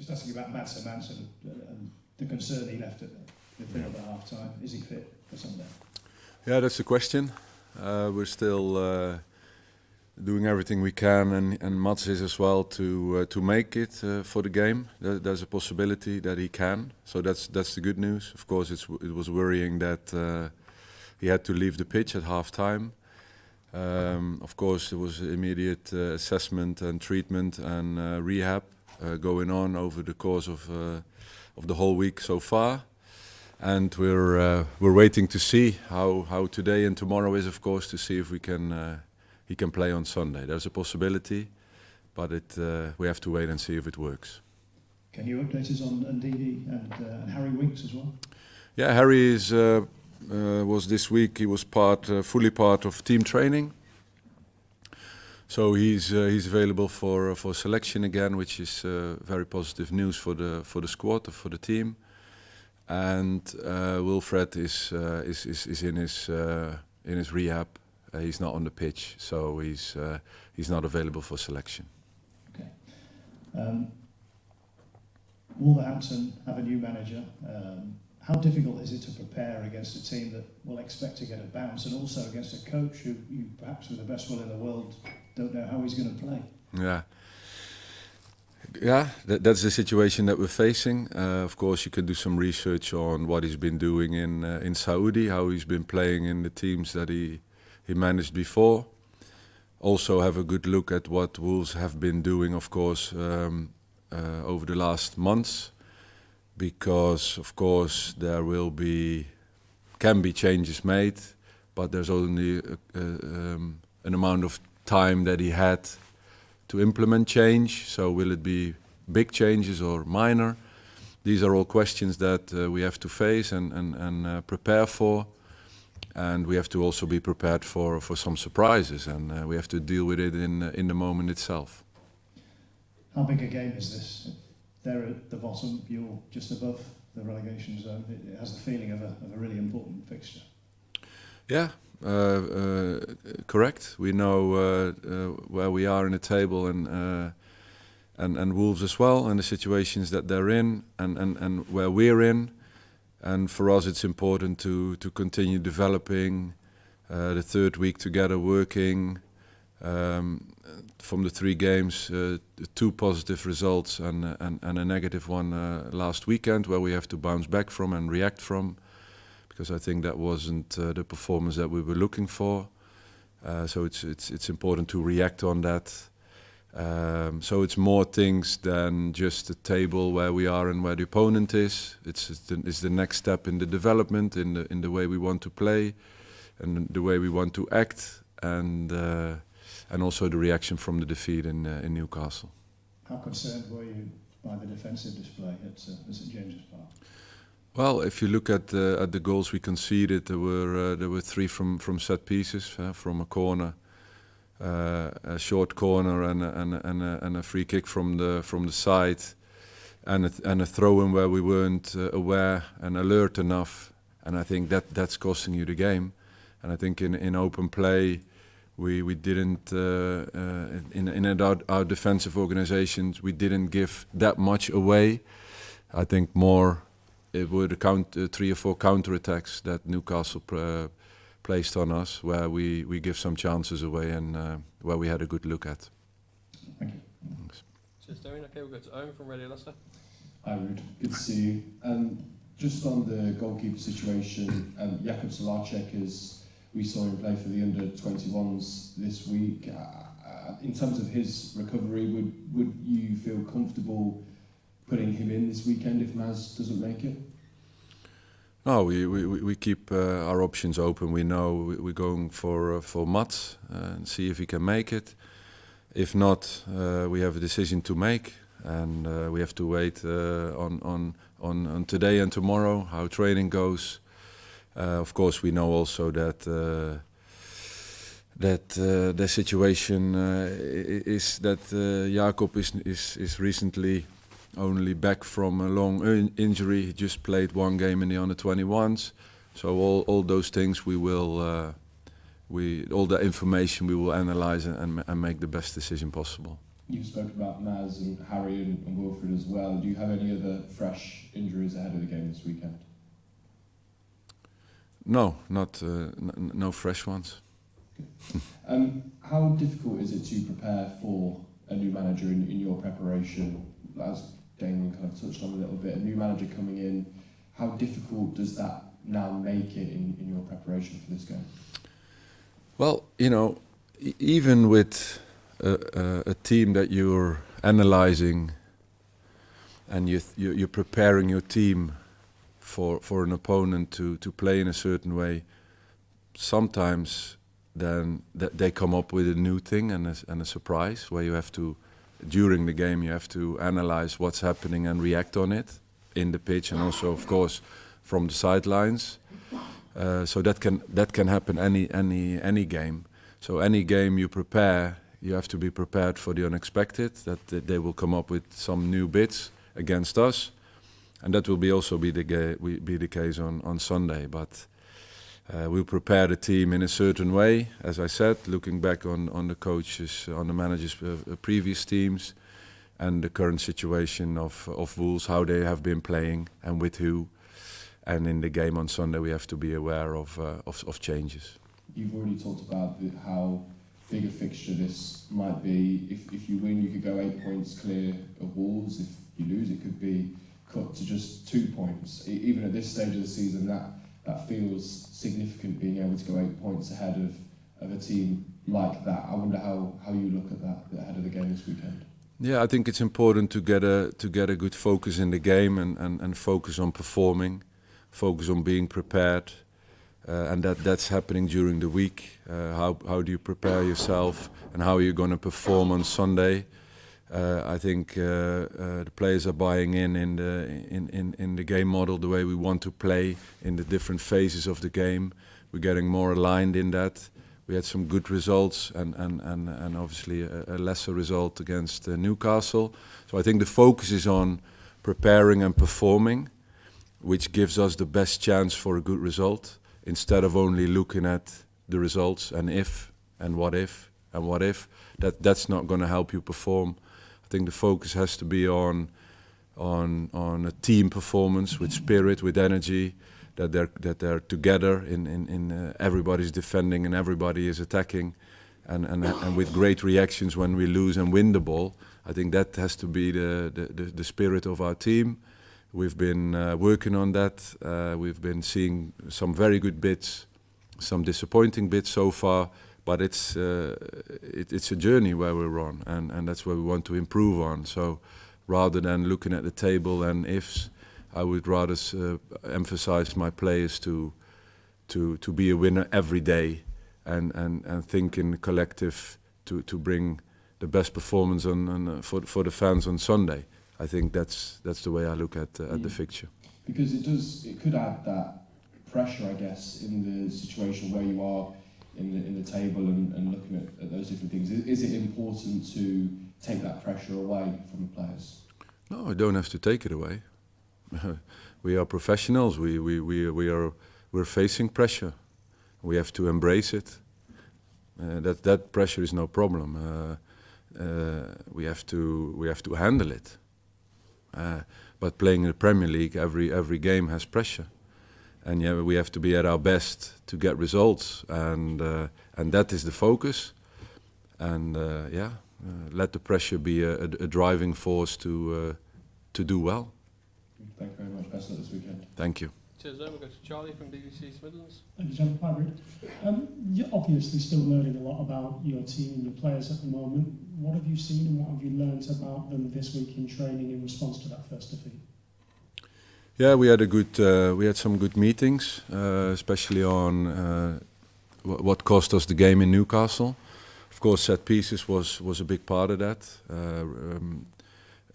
Just asking about Mads Manson and the concern he left at the field at half time. Is he fit for Sunday? Yeah, that's the question. We're still doing everything we can, and Mats is as well to make it for the game. There's a possibility that he can, so that's the good news. Of course, it was worrying that he had to leave the pitch at half time. Of course, there was immediate assessment and treatment and rehab going on over the course of the whole week so far. And we're waiting to see how today and tomorrow is, of course, to see if he can play on Sunday. There's a possibility, but we have to wait and see if it works. Can you update us on Ndidi and Harry Winks as well? Yeah, Harry was this week. He was fully part of team training. So he's available for selection again, which is very positive news for the squad, for the team. And Wilfred is in his rehab. He's not on the pitch, so he's not available for selection. Okay. Wolverhampton have a new manager. How difficult is it to prepare against a team that will expect to get a bounce, and also against a coach who you perhaps with the best will in the world don't know how he's going to play? Yeah, that's the situation that we're facing. Of course, you can do some research on what he's been doing in Saudi, how he's been playing in the teams that he managed before. Also have a good look at what Wolves have been doing, of course, over the last months. Because, of course, there can be changes made, but there's only an amount of time that he had to implement change. So will it be big changes or minor? These are all questions that we have to face and prepare for. And we have to also be prepared for some surprises, and we have to deal with it in the moment itself. How big a game is this? They're at the bottom, you're just above the relegation zone. It has the feeling of a really important fixture. Yeah, correct. We know where we are in the table, and Wolves as well, and the situations that they're in, and where we're in. And for us, it's important to continue developing the third week together, working. From the 3 games, 2 positive results and a negative one last weekend, where we have to bounce back from and react from, because I think that wasn't the performance that we were looking for. So it's important to react on that. So it's more things than just the table where we are and where the opponent is. It's the next step in the development, in the way we want to play, and the way we want to act, and also the reaction from the defeat in Newcastle. How concerned were you by the defensive display at St James's Park? Well, if you look at the goals we conceded, there were 3 from set pieces, from a corner, a short corner, and a free kick from the side, and a throw-in where we weren't aware and alert enough. And I think that's costing you the game. And I think in open play, we didn't in our defensive organizations, we didn't give that much away. I think more it were the 3 or 4 counterattacks that Newcastle placed on us, where we give some chances away, and where we had a good look at. Thank you. Thanks. Cheers, Darren. Okay, we'll go to Owen from Radio Leicester. Hi, Ruud. Good to see you. Just on the goalkeeper situation, Jakub Solarczyk, as we saw him play for the under-21s this week. In terms of his recovery, would you feel comfortable putting him in this weekend if Maz doesn't make it? No, we keep our options open. We know we're going for Mats and see if he can make it. If not, we have a decision to make, and we have to wait on today and tomorrow how training goes. Of course, we know also that the situation is that Jakob is recently only back from a long injury. He just played 1 game in the under-21s. So all those things we will, all that information we will analyze and make the best decision possible. You've spoken about Maz and Harry and Wilfred as well. Do you have any other fresh injuries ahead of the game this weekend? No, no fresh ones. How difficult is it to prepare for a new manager in your preparation? As Damon kind of touched on a little bit, a new manager coming in, how difficult does that now make it in your preparation for this game? Well, you know, even with a team that you're analyzing and you're preparing your team for an opponent to play in a certain way, sometimes then they come up with a new thing and a surprise where you have to, during the game, you have to analyze what's happening and react on it in the pitch and also, of course, from the sidelines. So that can happen any game. So any game you prepare, you have to be prepared for the unexpected, that they will come up with some new bits against us, and that will also be the case on Sunday. But we'll prepare the team in a certain way, as I said, looking back on the coaches, on the managers' previous teams, and the current situation of Wolves, how they have been playing and with who. And in the game on Sunday, we have to be aware of changes. You've already talked about how big a fixture this might be. If you win, you could go 8 points clear of Wolves. If you lose, it could be cut to just 2 points. Even at this stage of the season, that feels significant, being able to go 8 points ahead of a team like that. I wonder how you look at that ahead of the game this weekend. Yeah, I think it's important to get a good focus in the game and focus on performing, focus on being prepared, and that's happening during the week. How do you prepare yourself and how are you going to perform on Sunday? I think the players are buying in the game model, the way we want to play in the different phases of the game. We're getting more aligned in that. We had some good results and obviously a lesser result against Newcastle. So I think the focus is on preparing and performing, which gives us the best chance for a good result, instead of only looking at the results and if and what if and what if. That's not going to help you perform. I think the focus has to be on a team performance with spirit, with energy, that they're together in everybody's defending and everybody is attacking, and with great reactions when we lose and win the ball. I think that has to be the spirit of our team. We've been working on that. We've been seeing some very good bits, some disappointing bits so far, but it's a journey where we're on, and that's where we want to improve on. So rather than looking at the table and ifs, I would rather emphasize my players to be a winner every day and think in the collective to bring the best performance for the fans on Sunday. I think that's the way I look at the fixture. Because it could add that pressure, I guess, in the situation where you are in the table and looking at those different things. Is it important to take that pressure away from the players? No, I don't have to take it away. We are professionals. We're facing pressure. We have to embrace it. That pressure is no problem. We have to handle it. But playing in the Premier League, every game has pressure, and yeah, we have to be at our best to get results, and that is the focus. And let the pressure be a driving force to do well. Thank you very much. Best of luck this weekend. Thank you. Cheers, then. We'll go to Charlie from BBC East Midlands. Thank you, John. Hi, Ruud. You're obviously still learning a lot about your team and your players at the moment. What have you seen and what have you learnt about them this week in training in response to that first defeat? Yeah, we had some good meetings, especially on what cost us the game in Newcastle. Of course, set pieces was a big part of that.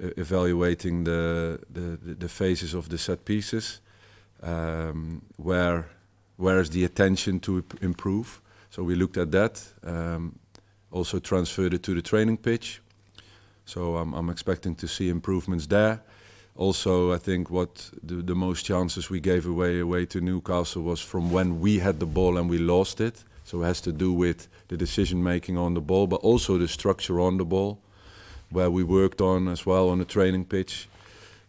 Evaluating the phases of the set pieces, where is the attention to improve. So we looked at that. Also transferred it to the training pitch. So I'm expecting to see improvements there. Also, I think what the most chances we gave away to Newcastle was from when we had the ball and we lost it. So it has to do with the decision making on the ball, but also the structure on the ball. where we worked on as well on the training pitch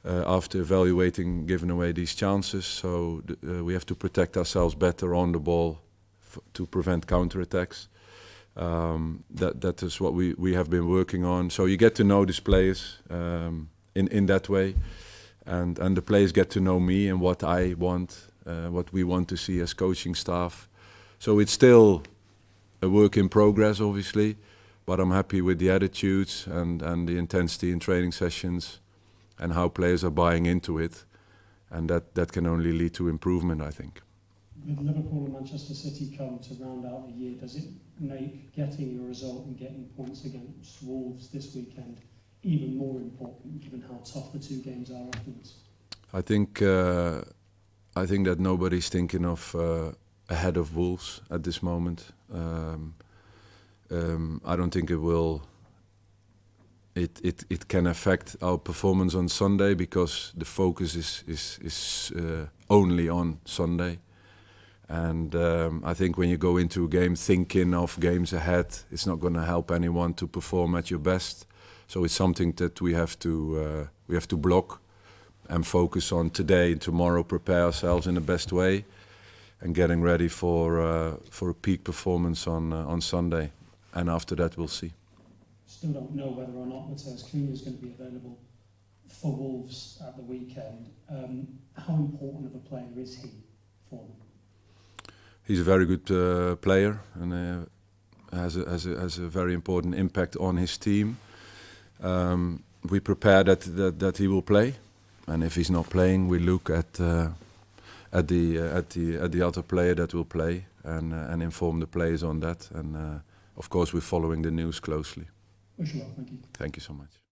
after evaluating giving away these chances. So we have to protect ourselves better on the ball to prevent counterattacks. That is what we have been working on. So you get to know these players in that way, and the players get to know me and what I want, what we want to see as coaching staff. So it's still a work in progress, obviously, but I'm happy with the attitudes and the intensity in training sessions and how players are buying into it, and that can only lead to improvement, I think. With Liverpool and Manchester City come to round out the year, does it make getting a result and getting points against Wolves this weekend even more important, given how tough the two games are afterwards? I think that nobody's thinking of ahead of Wolves at this moment. I don't think it will. It can affect our performance on Sunday because the focus is only on Sunday. And I think when you go into a game thinking of games ahead, it's not going to help anyone to perform at your best. So it's something that we have to block and focus on today and tomorrow. Prepare ourselves in the best way, and getting ready for a peak performance on Sunday. And after that, we'll see. Still don't know whether or not Matheus Cunha is going to be available for Wolves at the weekend. How important of a player is he for them? He's a very good player and has a very important impact on his team. We prepare that he will play, and if he's not playing, we look at the other player that will play and inform the players on that. And of course, we're following the news closely. Wish you well, thank you. Thank you so much.